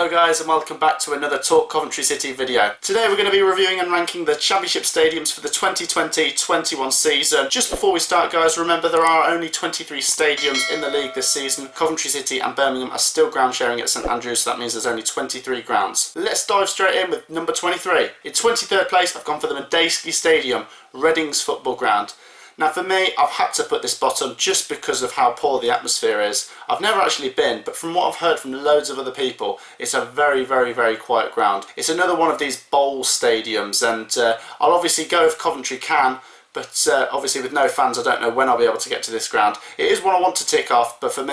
Hello guys and welcome back to another Talk Coventry City video. Today we're going to be reviewing and ranking the Championship stadiums for the 2020-21 season. Just before we start guys, remember there are only 23 stadiums in the league this season. Coventry City and Birmingham are still ground sharing at St Andrews, so that means there's only 23 grounds. Let's dive straight in with number 23. In 23rd place I've gone for the Medeski Stadium, Reading's football ground. Now for me, I've had to put this bottom just because of how poor the atmosphere is. I've never actually been, but from what I've heard from loads of other people, it's a very quiet ground. It's another one of these bowl stadiums, and I'll obviously go if Coventry can, but obviously with no fans I don't know when I'll be able to get to this ground. It is one I want to tick off, but from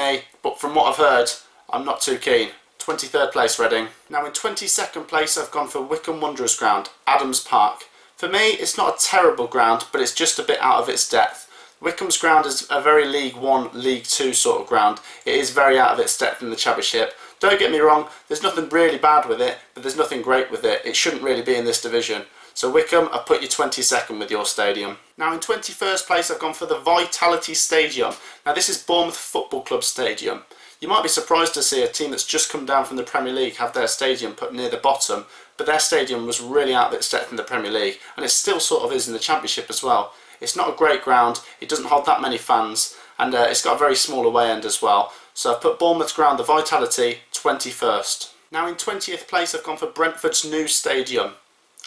what I've heard, I'm not too keen. 23rd place Reading. Now in 22nd place I've gone for Wycombe Wanderers ground, Adams Park. For me, it's not a terrible ground, but it's just a bit out of its depth. Wycombe's ground is a very League 1, League 2 sort of ground. It is very out of its depth in the Championship. Don't get me wrong, there's nothing really bad with it, but there's nothing great with it. It shouldn't really be in this division. So Wycombe, I've put you 22nd with your stadium. Now in 21st place I've gone for the Vitality Stadium. Now this is Bournemouth Football Club Stadium. You might be surprised to see a team that's just come down from the Premier League have their stadium put near the bottom, but their stadium was really out of its depth in the Premier League, and it still sort of is in the Championship as well. It's not a great ground, it doesn't hold that many fans, and it's got a very small away end as well. So I've put Bournemouth's ground, the Vitality, 21st. Now in 20th place I've gone for Brentford's new stadium.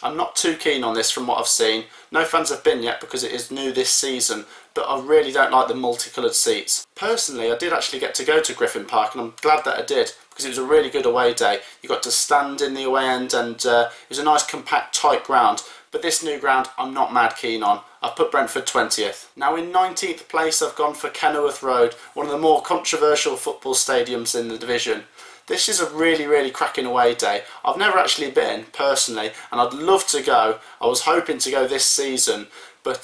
I'm not too keen on this from what I've seen. No fans have been yet because it is new this season, but I really don't like the multicoloured seats. Personally, I did actually get to go to Griffin Park, and I'm glad that I did because it was a really good away day. You got to stand in the away end, and it was a nice compact tight ground, but this new ground I'm not mad keen on. I've put Brentford 20th. Now in 19th place I've gone for Kenilworth Road, one of the more controversial football stadiums in the division. This is a really cracking away day. I've never actually been, personally, and I'd love to go. I was hoping to go this season, but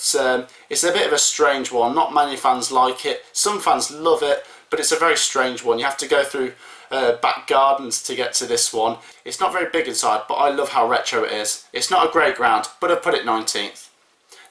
it's a bit of a strange one. Not many fans like it. Some fans love it, but it's a very strange one. You have to go through back gardens to get to this one. It's not very big inside, but I love how retro it is. It's not a great ground, but I've put it 19th.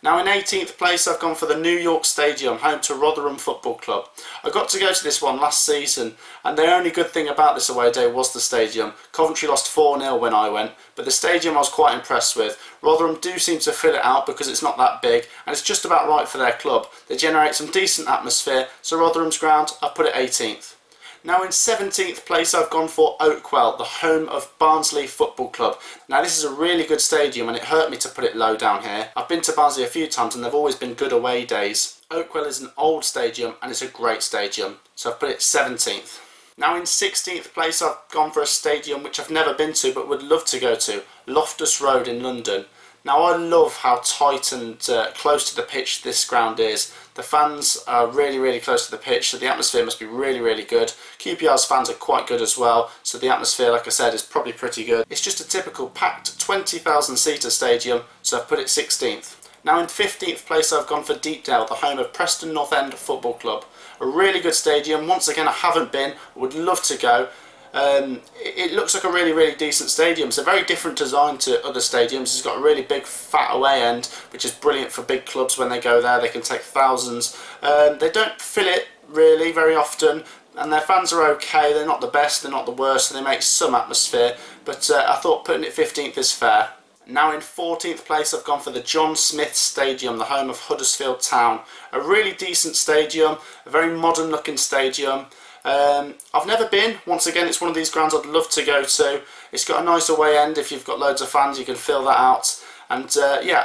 Now in 18th place I've gone for the New York Stadium, home to Rotherham Football Club. I got to go to this one last season, and the only good thing about this away day was the stadium. Coventry lost 4-0 when I went, but the stadium I was quite impressed with. Rotherham do seem to fill it out because it's not that big, and it's just about right for their club. They generate some decent atmosphere, so Rotherham's ground, I've put it 18th. Now in 17th place I've gone for Oakwell, the home of Barnsley Football Club. Now this is a really good stadium, and it hurt me to put it low down here. I've been to Barnsley a few times and they've always been good away days. Oakwell is an old stadium and it's a great stadium, so I've put it 17th. Now in 16th place I've gone for a stadium which I've never been to but would love to go to, Loftus Road in London. Now I love how tight and close to the pitch this ground is. The fans are really close to the pitch, so the atmosphere must be really good. QPR's fans are quite good as well, so the atmosphere, like I said, is probably pretty good. It's just a typical packed 20,000 seater stadium, so I've put it 16th. Now in 15th place I've gone for Deepdale, the home of Preston North End Football Club. A really good stadium. Once again, I haven't been, would love to go. It looks like a really decent stadium. It's a very different design to other stadiums. It's got a really big fat away end, which is brilliant for big clubs when they go there. They can take thousands. They don't fill it really very often, and their fans are okay. They're not the best, they're not the worst, so they make some atmosphere, but I thought putting it 15th is fair. Now in 14th place I've gone for the John Smith Stadium, the home of Huddersfield Town. A really decent stadium, a very modern looking stadium. I've never been. Once again, it's one of these grounds I'd love to go to. It's got a nice away end. If you've got loads of fans you can fill that out, and yeah,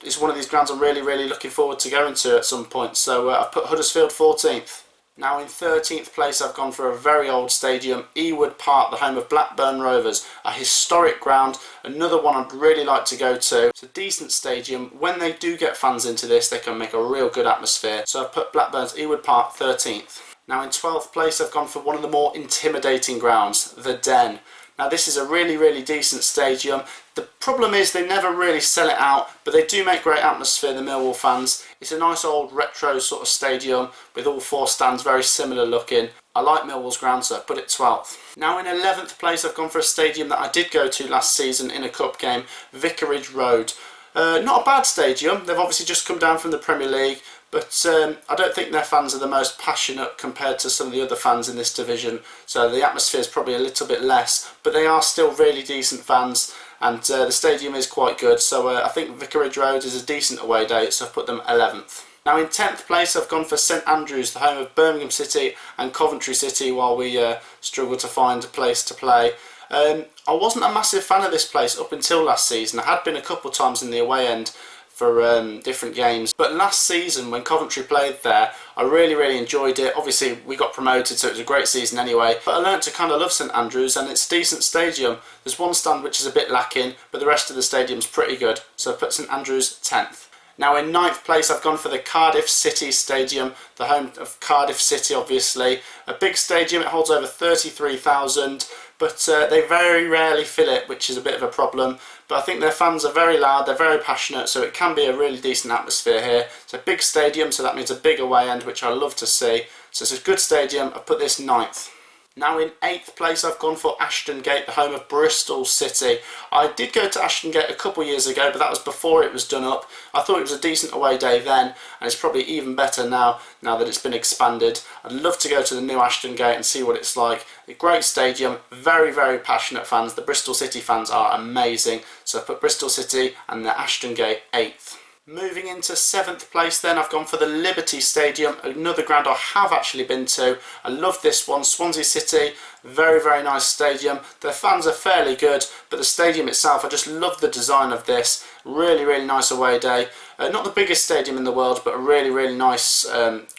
it's one of these grounds I'm really looking forward to going to at some point, so I've put Huddersfield 14th. Now in 13th place I've gone for a very old stadium, Ewood Park, the home of Blackburn Rovers. A historic ground, another one I'd really like to go to. It's a decent stadium. When they do get fans into this, they can make a real good atmosphere, so I've put Blackburn's Ewood Park 13th. Now in 12th place I've gone for one of the more intimidating grounds, the Den. Now this is a really decent stadium. The problem is they never really sell it out, but they do make great atmosphere, the Millwall fans. It's a nice old retro sort of stadium with all four stands very similar looking. I like Millwall's ground, so I put it 12th. Now in 11th place I've gone for a stadium that I did go to last season in a cup game, Vicarage Road. Not a bad stadium. They've obviously just come down from the Premier League, but I don't think their fans are the most passionate compared to some of the other fans in this division, so the atmosphere is probably a little bit less, but they are still really decent fans, and the stadium is quite good, so I think Vicarage Road is a decent away day, so I've put them 11th. Now in 10th place I've gone for St Andrews, the home of Birmingham City and Coventry City, while we struggle to find a place to play. I wasn't a massive fan of this place up until last season. I had been a couple of times in the away end for different games, but last season when Coventry played there I really enjoyed it. Obviously we got promoted, so it was a great season anyway, but I learnt to kind of love St Andrews, and it's a decent stadium. There's one stand which is a bit lacking, but the rest of the stadium's pretty good, so I put St Andrews 10th. Now in 9th place I've gone for the Cardiff City Stadium, the home of Cardiff City obviously. A big stadium, it holds over 33,000, but they very rarely fill it, which is a bit of a problem. But I think their fans are very loud, they're very passionate, so it can be a really decent atmosphere here. It's a big stadium, so that means a big away end, which I love to see. So it's a good stadium, I've put this 9th. Now in 8th place I've gone for Ashton Gate, the home of Bristol City. I did go to Ashton Gate a couple of years ago, but that was before it was done up. I thought it was a decent away day then, and it's probably even better now that it's been expanded. I'd love to go to the new Ashton Gate and see what it's like. A great stadium, very passionate fans. The Bristol City fans are amazing, so I put Bristol City and the Ashton Gate 8th. Moving into 7th place then, I've gone for the Liberty Stadium, another ground I have actually been to. I love this one, Swansea City, very nice stadium. Their fans are fairly good, but the stadium itself, I just love the design of this. Really nice away day. Not the biggest stadium in the world, but a really nice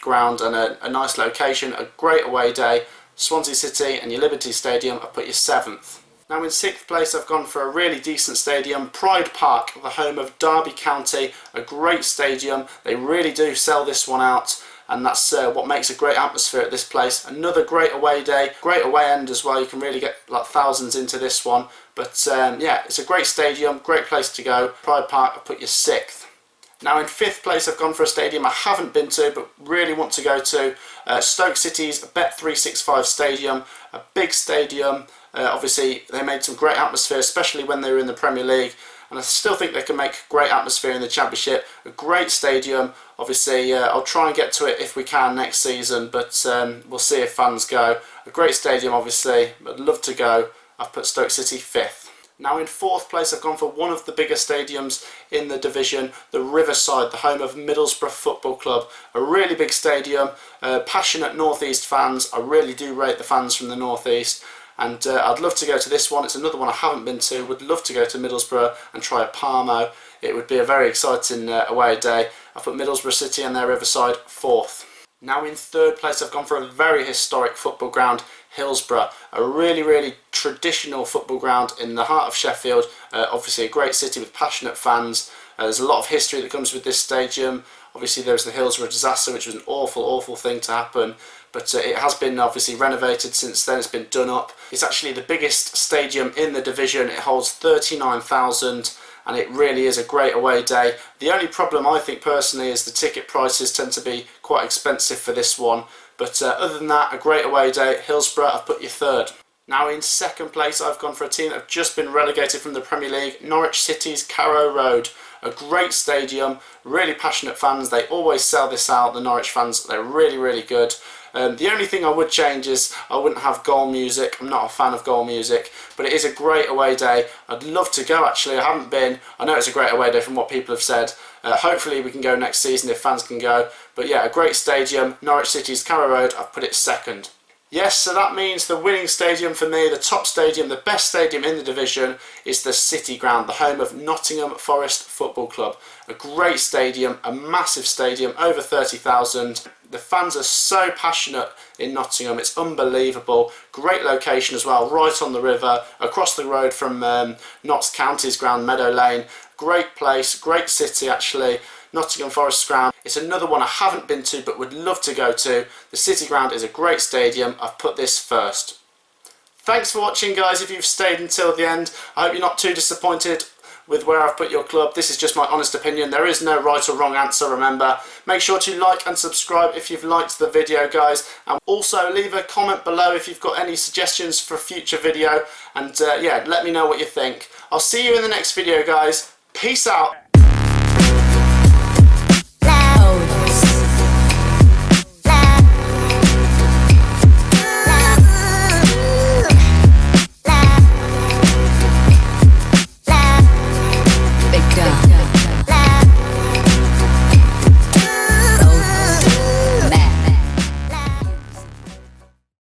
ground and a nice location, a great away day. Swansea City and your Liberty Stadium, I put you 7th. Now in 6th place I've gone for a really decent stadium, Pride Park, the home of Derby County, a great stadium. They really do sell this one out, and that's what makes a great atmosphere at this place. Another great away day, great away end as well. You can really get like thousands into this one, but yeah, it's a great stadium, great place to go. Pride Park, I put you 6th. Now in 5th place I've gone for a stadium I haven't been to but really want to go to, Stoke City's Bet365 Stadium, a big stadium. Obviously they made some great atmosphere, especially when they were in the Premier League, and I still think they can make great atmosphere in the Championship. A great stadium. Obviously I'll try and get to it if we can next season, but we'll see if fans go. A great stadium obviously, I'd love to go. I've put Stoke City 5th. Now in 4th place I've gone for one of the bigger stadiums in the division, the Riverside, the home of Middlesbrough Football Club. A really big stadium, passionate North East fans. I really do rate the fans from the North East, and I'd love to go to this one. It's another one I haven't been to. Would love to go to Middlesbrough and try a Parmo. It would be a very exciting away day. I've put Middlesbrough City and their Riverside 4th. Now in 3rd place I've gone for a very historic football ground, Hillsborough, a really traditional football ground in the heart of Sheffield. Obviously a great city with passionate fans. There's a lot of history that comes with this stadium. Obviously there was the Hillsborough disaster, which was an awful thing to happen, but it has been obviously renovated since then. It's been done up. It's actually the biggest stadium in the division. It holds 39,000, and it really is a great away day. The only problem I think personally is the ticket prices tend to be quite expensive for this one, but other than that, a great away day. Hillsborough, I've put you 3rd. Now in 2nd place I've gone for a team that have just been relegated from the Premier League, Norwich City's Carrow Road. A great stadium, really passionate fans. They always sell this out, the Norwich fans. They're really good. The only thing I would change is I wouldn't have goal music. I'm not a fan of goal music, but it is a great away day. I'd love to go actually. I haven't been. I know it's a great away day from what people have said. Hopefully we can go next season if fans can go. But yeah, a great stadium, Norwich City's Carrow Road. I've put it 2nd. Yes, so that means the winning stadium for me, the top stadium, the best stadium in the division, is the City Ground, the home of Nottingham Forest Football Club. A great stadium, a massive stadium, over 30,000. The fans are so passionate in Nottingham, it's unbelievable. Great location as well, right on the river, across the road from Notts County's ground, Meadow Lane. Great place, great city actually. Nottingham Forest Ground. It's another one I haven't been to but would love to go to. The City Ground is a great stadium. I've put this 1st. Thanks for watching guys, if you've stayed until the end. I hope you're not too disappointed with where I've put your club. This is just my honest opinion. There is no right or wrong answer, remember. Make sure to like and subscribe if you've liked the video guys, and also leave a comment below if you've got any suggestions for a future video, and yeah, let me know what you think. I'll see you in the next video guys. Peace out.